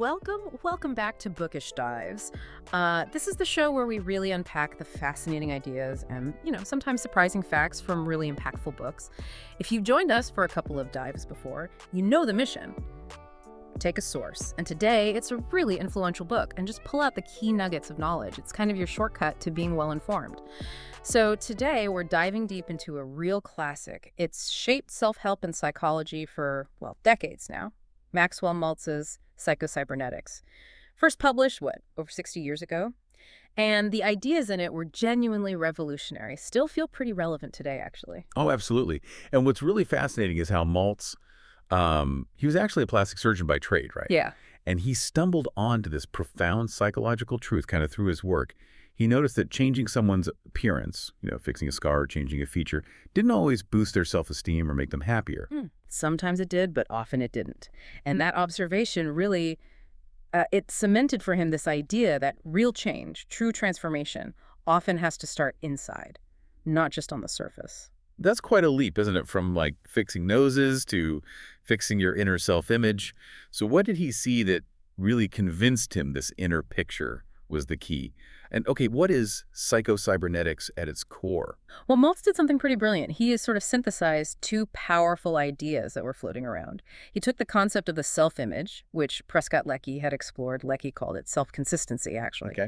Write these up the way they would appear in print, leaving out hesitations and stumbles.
Welcome back to Bookish Dives. This is the show where we really unpack the fascinating ideas and, sometimes surprising facts from really impactful books. If you've joined us for a couple of dives before, you know the mission. Take a source. And today, it's a really influential book, and just pull out the key nuggets of knowledge. It's kind of your shortcut to being well-informed. So today, we're diving deep into a real classic. It's shaped self-help and psychology for, decades now. Maxwell Maltz's Psycho-Cybernetics. First published, over 60 years ago? And the ideas in it were genuinely revolutionary. Still feel pretty relevant today, actually. Oh, absolutely. And what's really fascinating is how Maltz, he was actually a plastic surgeon by trade, right? Yeah. And he stumbled onto this profound psychological truth kind of through his work. He noticed that changing someone's appearance, fixing a scar or changing a feature, didn't always boost their self-esteem or make them happier. Sometimes it did, but often it didn't. And that observation really, it cemented for him this idea that real change, true transformation, often has to start inside, not just on the surface. That's quite a leap, isn't it? From fixing noses to fixing your inner self-image. So what did he see that really convinced him this inner picture was the key? And okay, what is Psycho-Cybernetics at its core? Well, Maltz did something pretty brilliant. He has sort of synthesized two powerful ideas that were floating around. He took the concept of the self-image, which Prescott-Lecky had explored. Lecky called it self-consistency, actually. Okay.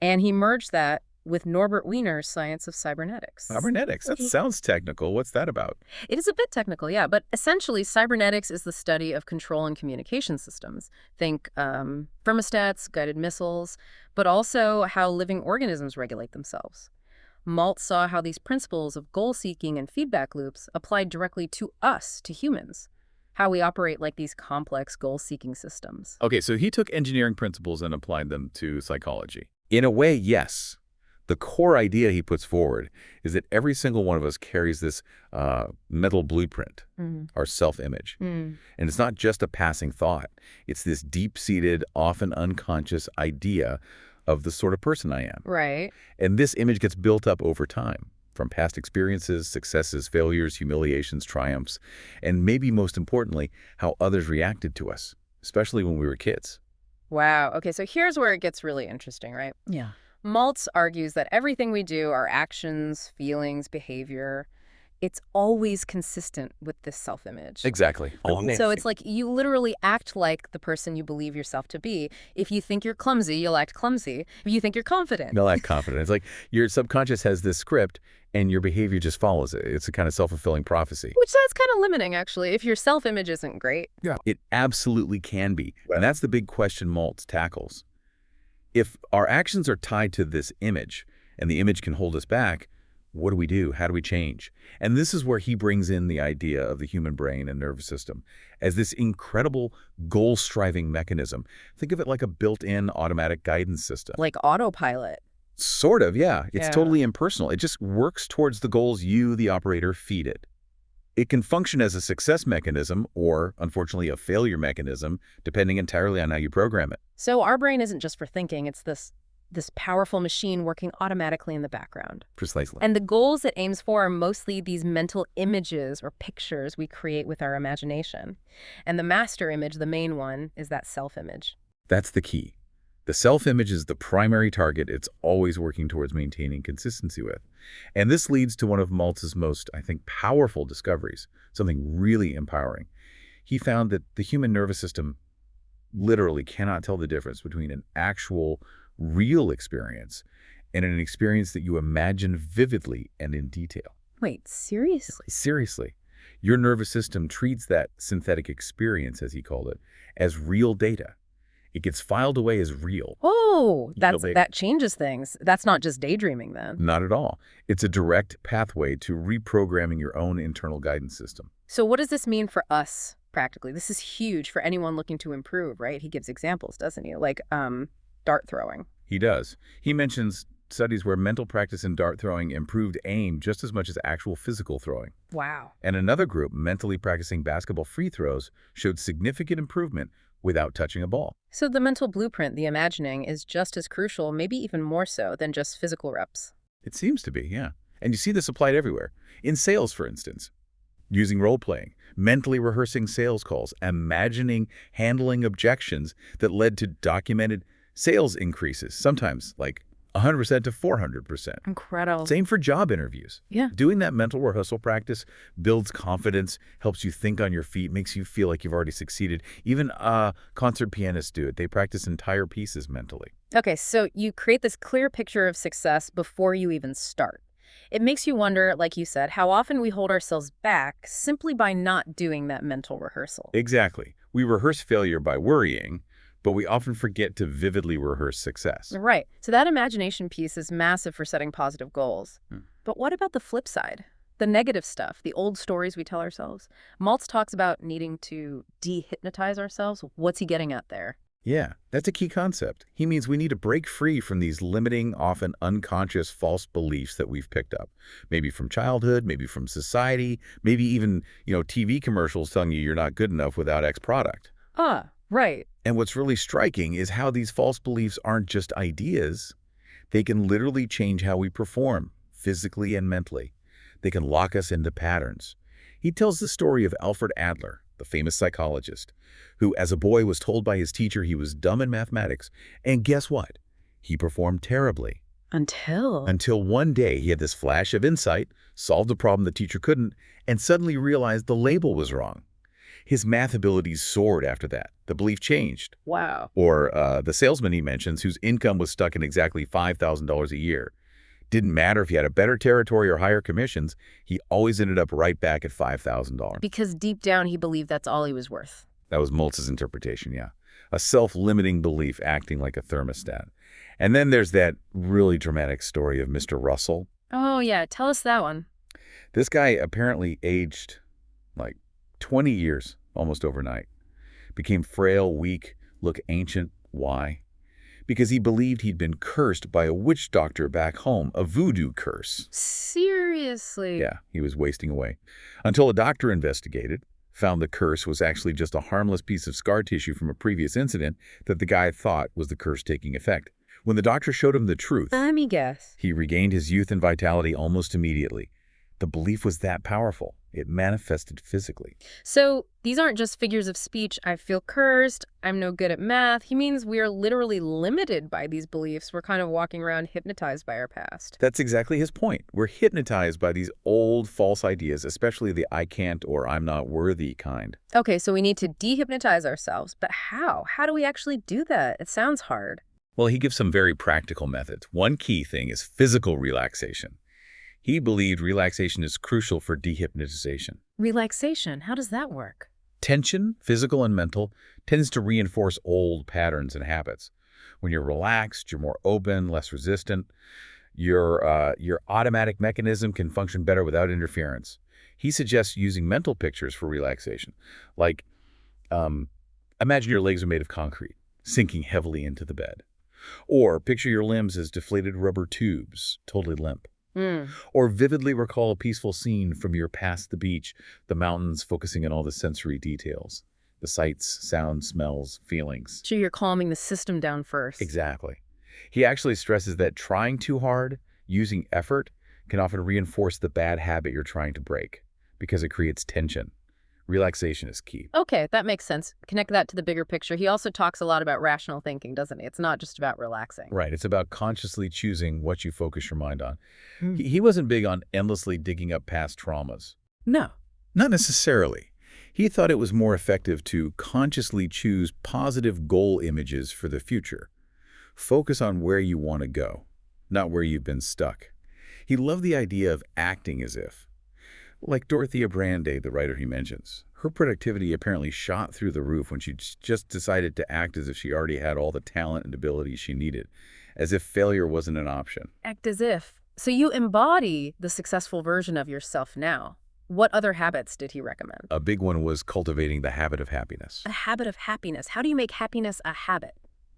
And he merged that with Norbert Wiener's science of cybernetics. Cybernetics? That sounds technical. What's that about? It is a bit technical, yeah, but essentially cybernetics is the study of control and communication systems. Think thermostats, guided missiles, but also how living organisms regulate themselves. Maltz saw how these principles of goal-seeking and feedback loops applied directly to us, to humans, how we operate like these complex goal-seeking systems. Okay, so he took engineering principles and applied them to psychology. In a way, yes. The core idea he puts forward is that every single one of us carries this mental blueprint, our self-image. And it's not just a passing thought. It's this deep-seated, often unconscious idea of the sort of person I am. Right. And this image gets built up over time, from past experiences, successes, failures, humiliations, triumphs, and maybe most importantly, how others reacted to us, especially when we were kids. Wow. Okay, so here's where it gets really interesting, right? Yeah. Maltz argues that everything we do, our actions, feelings, behavior, it's always consistent with this self-image. Exactly. So it's like you literally act like the person you believe yourself to be. If you think you're clumsy, you'll act clumsy. If you think you're confident. You'll act confident. It's like your subconscious has this script and your behavior just follows it. It's a kind of self-fulfilling prophecy. Which that's kind of limiting, actually, if your self-image isn't great. Yeah. It absolutely can be. And that's the big question Maltz tackles. If our actions are tied to this image, and the image can hold us back, what do we do? How do we change? And this is where he brings in the idea of the human brain and nervous system as this incredible goal-striving mechanism. Think of it like a built-in automatic guidance system. Like autopilot. Sort of, yeah. It's totally impersonal. It just works towards the goals you, the operator, feed it. It can function as a success mechanism or, unfortunately, a failure mechanism, depending entirely on how you program it. So our brain isn't just for thinking. It's this powerful machine working automatically in the background. Precisely. And the goals it aims for are mostly these mental images or pictures we create with our imagination. And the master image, the main one, is that self-image. That's the key. The self-image is the primary target it's always working towards maintaining consistency with. And this leads to one of Maltz's most, I think, powerful discoveries, something really empowering. He found that the human nervous system literally cannot tell the difference between an actual, real experience and an experience that you imagine vividly and in detail. Wait, seriously? Seriously. Your nervous system treats that synthetic experience, as he called it, as real data. It gets filed away as real. Oh, that changes things. That's not just daydreaming then. Not at all. It's a direct pathway to reprogramming your own internal guidance system. So what does this mean for us practically? This is huge for anyone looking to improve, right? He gives examples, doesn't he? Like dart throwing. He does. He mentions studies where mental practice in dart throwing improved aim just as much as actual physical throwing. Wow. And another group, mentally practicing basketball free throws, showed significant improvement without touching a ball. So the mental blueprint, the imagining, is just as crucial, maybe even more so than just physical reps. It seems to be, yeah. And you see this applied everywhere. In sales, for instance. Using role-playing, mentally rehearsing sales calls, imagining handling objections that led to documented sales increases, sometimes like 100% to 400%. Incredible. Same for job interviews. Yeah. Doing that mental rehearsal practice builds confidence, helps you think on your feet, makes you feel like you've already succeeded. Even concert pianists do it. They practice entire pieces mentally. Okay, so you create this clear picture of success before you even start. It makes you wonder, like you said, how often we hold ourselves back simply by not doing that mental rehearsal. Exactly. We rehearse failure by worrying, but we often forget to vividly rehearse success. Right. So that imagination piece is massive for setting positive goals. But what about the flip side? The negative stuff, the old stories we tell ourselves. Maltz talks about needing to dehypnotize ourselves. What's he getting at there? Yeah, that's a key concept. He means we need to break free from these limiting, often unconscious false beliefs that we've picked up. Maybe from childhood, maybe from society, maybe even, TV commercials telling you you're not good enough without X product. Ah, right. And what's really striking is how these false beliefs aren't just ideas. They can literally change how we perform, physically and mentally. They can lock us into patterns. He tells the story of Alfred Adler, the famous psychologist, who as a boy was told by his teacher he was dumb in mathematics. And guess what? He performed terribly. Until one day he had this flash of insight, solved a problem the teacher couldn't, and suddenly realized the label was wrong. His math abilities soared after that. The belief changed. Wow. Or the salesman he mentions, whose income was stuck in exactly $5,000 a year. Didn't matter if he had a better territory or higher commissions, he always ended up right back at $5,000. Because deep down he believed that's all he was worth. That was Maltz's interpretation, yeah. A self-limiting belief acting like a thermostat. And then there's that really dramatic story of Mr. Russell. Oh, yeah. Tell us that one. This guy apparently aged like 20 years almost overnight. Became frail, weak, looked ancient. Why? Because he believed he'd been cursed by a witch doctor back home, a voodoo curse. Seriously? Yeah, he was wasting away. Until a doctor investigated, found the curse was actually just a harmless piece of scar tissue from a previous incident that the guy thought was the curse taking effect. When the doctor showed him the truth, Let me guess. he regained his youth and vitality almost immediately. The belief was that powerful. It manifested physically. So these aren't just figures of speech. I feel cursed. I'm no good at math. He means we are literally limited by these beliefs. We're kind of walking around hypnotized by our past. That's exactly his point. We're hypnotized by these old false ideas, especially the I can't or I'm not worthy kind. Okay, so we need to dehypnotize ourselves. But how? How do we actually do that? It sounds hard. Well, he gives some very practical methods. One key thing is physical relaxation. He believed relaxation is crucial for dehypnotization. Relaxation, how does that work? Tension, physical and mental, tends to reinforce old patterns and habits. When you're relaxed, you're more open, less resistant. Your automatic mechanism can function better without interference. He suggests using mental pictures for relaxation. Like, imagine your legs are made of concrete, sinking heavily into the bed. Or picture your limbs as deflated rubber tubes, totally limp. Or vividly recall a peaceful scene from your past the beach, the mountains, focusing on all the sensory details, the sights, sounds, smells, feelings. So you're calming the system down first. Exactly. He actually stresses that trying too hard, using effort, can often reinforce the bad habit you're trying to break because it creates tension. Relaxation is key. Okay, that makes sense. Connect that to the bigger picture. He also talks a lot about rational thinking, doesn't he? It's not just about relaxing. Right. It's about consciously choosing what you focus your mind on. He wasn't big on endlessly digging up past traumas. No. Not necessarily. He thought it was more effective to consciously choose positive goal images for the future. Focus on where you want to go, not where you've been stuck. He loved the idea of acting as if. Like Dorothea Brande, the writer he mentions. Her productivity apparently shot through the roof when she just decided to act as if she already had all the talent and abilities she needed, as if failure wasn't an option. Act as if. So you embody the successful version of yourself now. What other habits did he recommend? A big one was cultivating the habit of happiness. A habit of happiness. How do you make happiness a habit?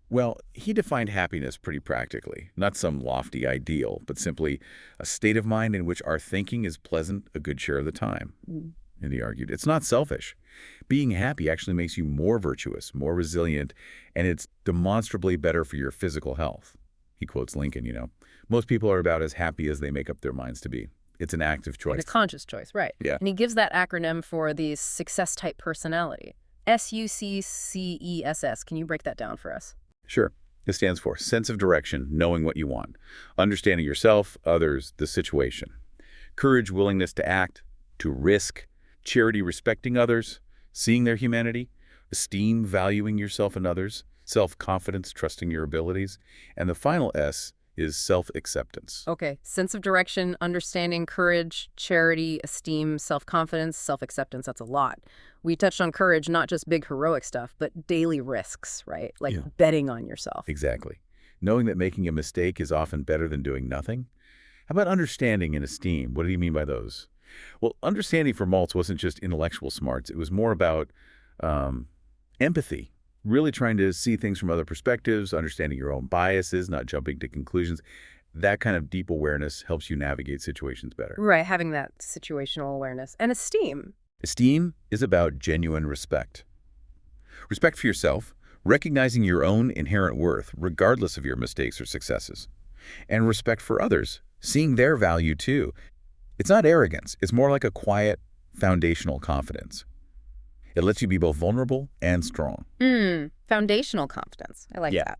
Well, he defined happiness pretty practically, not some lofty ideal, but simply a state of mind in which our thinking is pleasant a good share of the time. And he argued, it's not selfish. Being happy actually makes you more virtuous, more resilient, and it's demonstrably better for your physical health. He quotes Lincoln, most people are about as happy as they make up their minds to be. It's an active Like choice. a conscious choice, right. Yeah. And he gives that acronym for the success-type personality. SUCCESS. Can you break that down for us? Sure. It stands for sense of direction, knowing what you want, understanding yourself, others, the situation. Courage, willingness to act, to risk, charity, respecting others, seeing their humanity, esteem, valuing yourself and others, self-confidence, trusting your abilities, and the final S is self-acceptance. Okay. Sense of direction, understanding, courage, charity, esteem, self-confidence, self-acceptance. That's a lot. We touched on courage, not just big heroic stuff, but daily risks, right? Like Yeah. betting on yourself. Exactly. Knowing that making a mistake is often better than doing nothing. How about understanding and esteem? What do you mean by those? Well, understanding for Maltz wasn't just intellectual smarts. It was more about empathy, really trying to see things from other perspectives, understanding your own biases, not jumping to conclusions. That kind of deep awareness helps you navigate situations better. Right. Having that situational awareness. And esteem. Esteem is about genuine respect. Respect for yourself, recognizing your own inherent worth, regardless of your mistakes or successes. And respect for others, seeing their value too. It's not arrogance. It's more like a quiet, foundational confidence. It lets you be both vulnerable and strong. Foundational confidence. I like Yeah. that.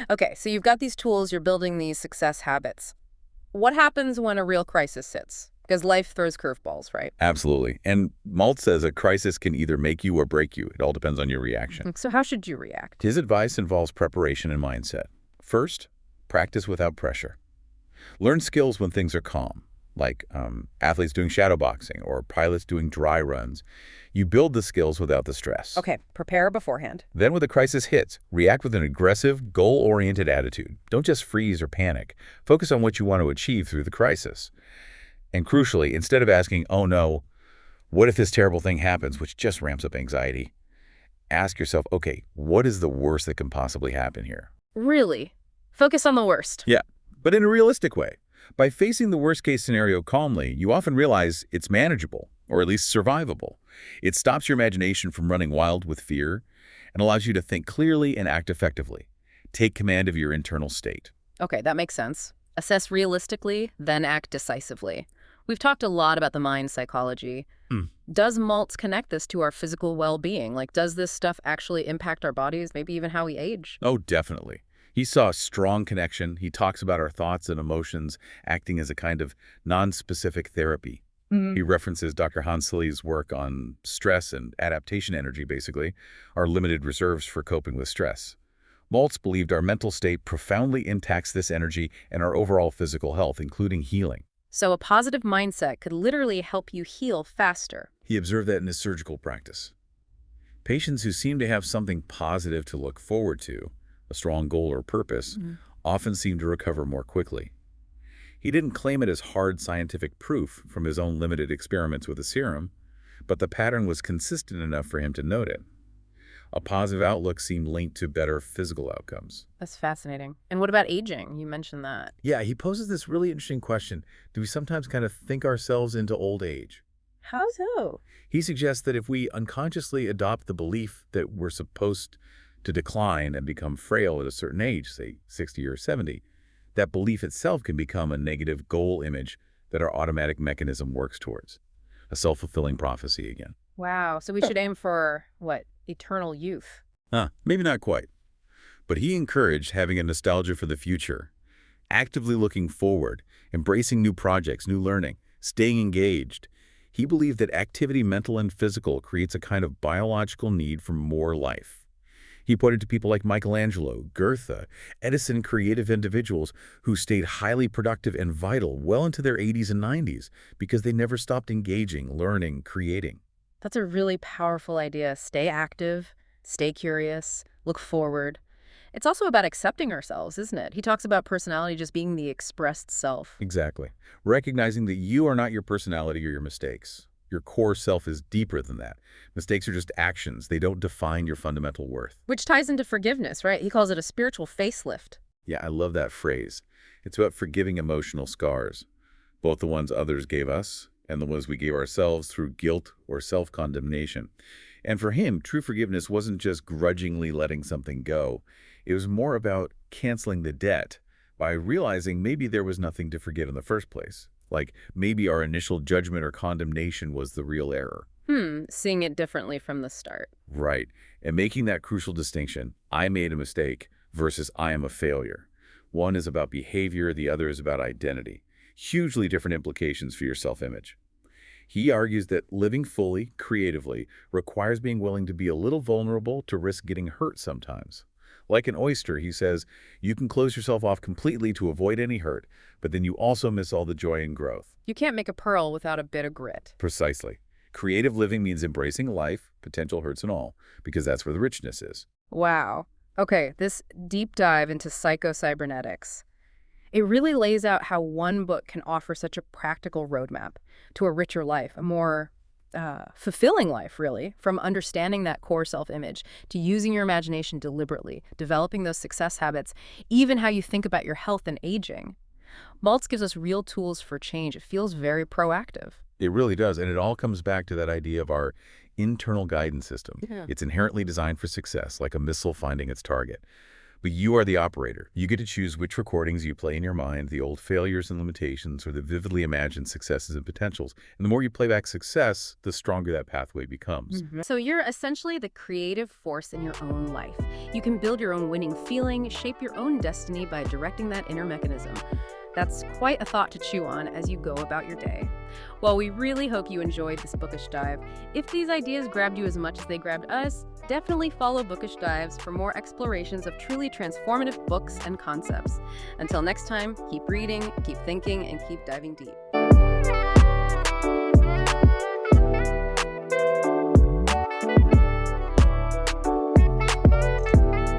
Okay, so you've got these tools, you're building these success habits. What happens when a real crisis hits? Because life throws curveballs, right? Absolutely. And Maltz says a crisis can either make you or break you. It all depends on your reaction. So how should you react? His advice involves preparation and mindset. First, practice without pressure. Learn skills when things are calm, like athletes doing shadow boxing or pilots doing dry runs. You build the skills without the stress. Okay, prepare beforehand. Then when the crisis hits, react with an aggressive, goal-oriented attitude. Don't just freeze or panic. Focus on what you want to achieve through the crisis. And crucially, instead of asking, oh no, what if this terrible thing happens, which just ramps up anxiety, ask yourself, okay, what is the worst that can possibly happen here? Really? Focus on the worst. Yeah, but in a realistic way. By facing the worst-case scenario calmly, you often realize it's manageable, or at least survivable. It stops your imagination from running wild with fear and allows you to think clearly and act effectively. Take command of your internal state. Okay, that makes sense. Assess realistically, then act decisively. We've talked a lot about the mind psychology. Does Maltz connect this to our physical well-being? Like, does this stuff actually impact our bodies, maybe even how we age? Oh, definitely. He saw a strong connection. He talks about our thoughts and emotions acting as a kind of non-specific therapy. He references Dr. Hans Selye's work on stress and adaptation energy, basically, our limited reserves for coping with stress. Maltz believed our mental state profoundly impacts this energy and our overall physical health, including healing. So a positive mindset could literally help you heal faster. He observed that in his surgical practice. Patients who seem to have something positive to look forward to, a strong goal or purpose, often seem to recover more quickly. He didn't claim it as hard scientific proof from his own limited experiments with the serum, but the pattern was consistent enough for him to note it. A positive outlook seemed linked to better physical outcomes. That's fascinating. And what about aging? You mentioned that. Yeah, he poses this really interesting question. Do we sometimes kind of think ourselves into old age? How so? He suggests that if we unconsciously adopt the belief that we're supposed to decline and become frail at a certain age, say 60 or 70, that belief itself can become a negative goal image that our automatic mechanism works towards. A self-fulfilling prophecy again. Wow. So we should aim for, what, eternal youth? Maybe not quite. But he encouraged having a nostalgia for the future, actively looking forward, embracing new projects, new learning, staying engaged. He believed that activity, mental and physical, creates a kind of biological need for more life. He pointed to people like Michelangelo, Goethe, Edison, creative individuals who stayed highly productive and vital well into their 80s and 90s because they never stopped engaging, learning, creating. That's a really powerful idea. Stay active, stay curious, look forward. It's also about accepting ourselves, isn't it? He talks about personality just being the expressed self. Exactly. Recognizing that you are not your personality or your mistakes. Your core self is deeper than that. Mistakes are just actions. They don't define your fundamental worth. Which ties into forgiveness, right? He calls it a spiritual facelift. Yeah, I love that phrase. It's about forgiving emotional scars, both the ones others gave us and the ones we gave ourselves through guilt or self-condemnation. And for him, true forgiveness wasn't just grudgingly letting something go. It was more about canceling the debt by realizing maybe there was nothing to forgive in the first place. Like maybe our initial judgment or condemnation was the real error. Seeing it differently from the start. Right. And making that crucial distinction, I made a mistake versus I am a failure. One is about behavior, the other is about identity. Hugely different implications for your self-image. He argues that living fully, creatively, requires being willing to be a little vulnerable to risk getting hurt sometimes. Like an oyster, he says, you can close yourself off completely to avoid any hurt, but then you also miss all the joy and growth. You can't make a pearl without a bit of grit. Precisely. Creative living means embracing life, potential hurts and all, because that's where the richness is. Wow. Okay, this deep dive into psycho-cybernetics. It really lays out how one book can offer such a practical roadmap to a richer life, a more fulfilling life, really, from understanding that core self-image to using your imagination deliberately, developing those success habits, even how you think about your health and aging. Maltz gives us real tools for change. It feels very proactive. It really does, and it all comes back to that idea of our internal guidance system. Yeah. It's inherently designed for success, like a missile finding its target. But you are the operator. You get to choose which recordings you play in your mind, the old failures and limitations, or the vividly imagined successes and potentials. And the more you play back success, the stronger that pathway becomes. So you're essentially the creative force in your own life. You can build your own winning feeling, shape your own destiny by directing that inner mechanism. That's quite a thought to chew on as you go about your day. Well, we really hope you enjoyed this bookish dive. If these ideas grabbed you as much as they grabbed us, definitely follow Bookish Dives for more explorations of truly transformative books and concepts. Until next time, keep reading, keep thinking, and keep diving deep.